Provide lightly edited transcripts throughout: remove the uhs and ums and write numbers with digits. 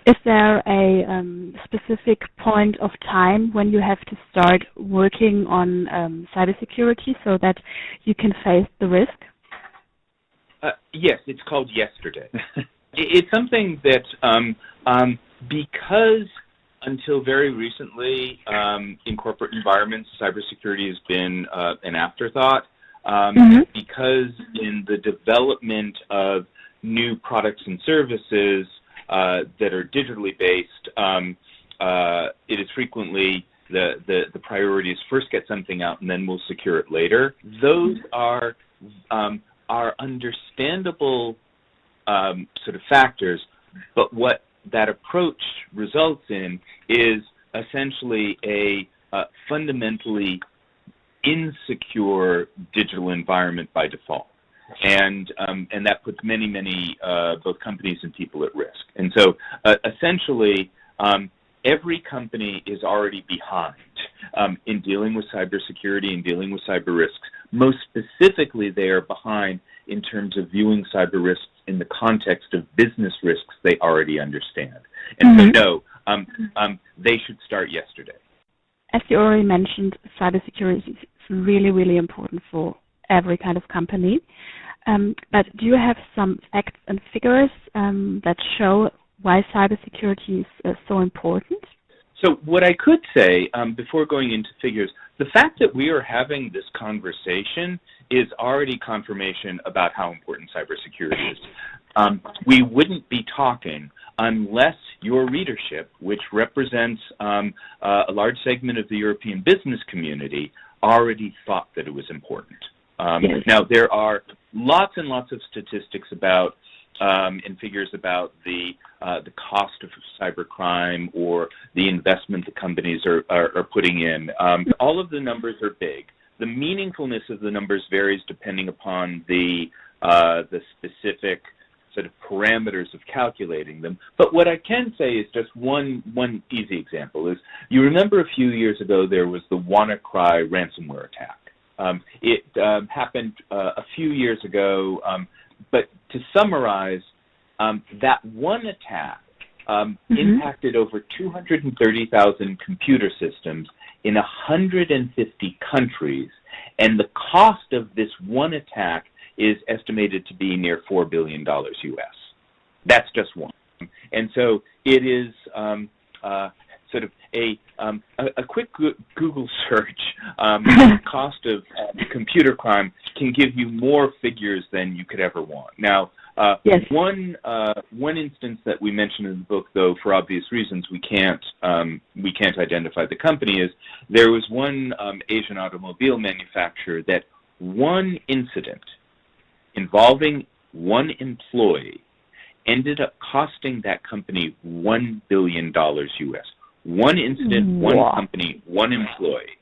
Is there a specific point of time when you have to start working on cybersecurity so that you can face the risk? Yes, it's called yesterday. It's something that, because until very recently, in corporate environments, cybersecurity has been an afterthought, because in the development of new products and services that are digitally based, it is frequently the priority is first get something out and then we'll secure it later. Those are understandable sort of factors, but what that approach results in is essentially a fundamentally insecure digital environment by default. And that puts many both companies and people at risk. And so essentially, every company is already behind in dealing with cybersecurity and dealing with cyber risks. Most specifically, they are behind in terms of viewing cyber risks in the context of business risks they already understand. And so, no, they should start yesterday. As you already mentioned, cybersecurity is really important for every kind of company. But do you have some facts and figures that show why cybersecurity is so important? So what I could say, before going into figures, the fact that we are having this conversation is already confirmation about how important cybersecurity is. We wouldn't be talking unless your readership, which represents a large segment of the European business community, already thought that it was important. Now, there are lots and lots of statistics about and figures about the cost of cybercrime or the investment the companies are putting in. All of the numbers are big. The meaningfulness of the numbers varies depending upon the specific sort of parameters of calculating them. But what I can say is just one easy example is, you remember a few years ago there was the WannaCry ransomware attack. It happened a few years ago, but to summarize, that one attack impacted over 230,000 computer systems in 150 countries, and the cost of this one attack is estimated to be near $4 billion US. That's just one. And so it is sort of a quick Google search, cost of computer crime can give you more figures than you could ever want. Now, one instance that we mentioned in the book, though, for obvious reasons, we can't identify the company, is there was one Asian automobile manufacturer that one incident involving one employee ended up costing that company $1 billion US. One incident, one company, one employee.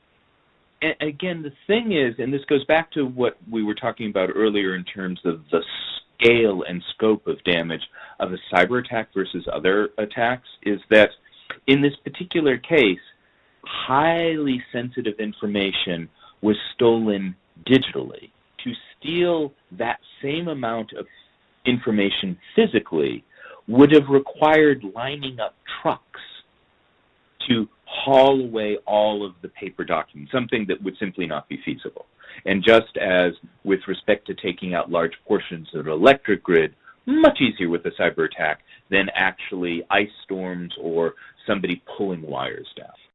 And again, the thing is, and this goes back to what we were talking about earlier in terms of the scale and scope of damage of a cyber attack versus other attacks, is that in this particular case, highly sensitive information was stolen digitally. To steal that same amount of information physically would have required lining up trucks to haul away all of the paper documents, something that would simply not be feasible. And just as with respect to taking out large portions of the electric grid, much easier with a cyber attack than actually ice storms or somebody pulling wires down.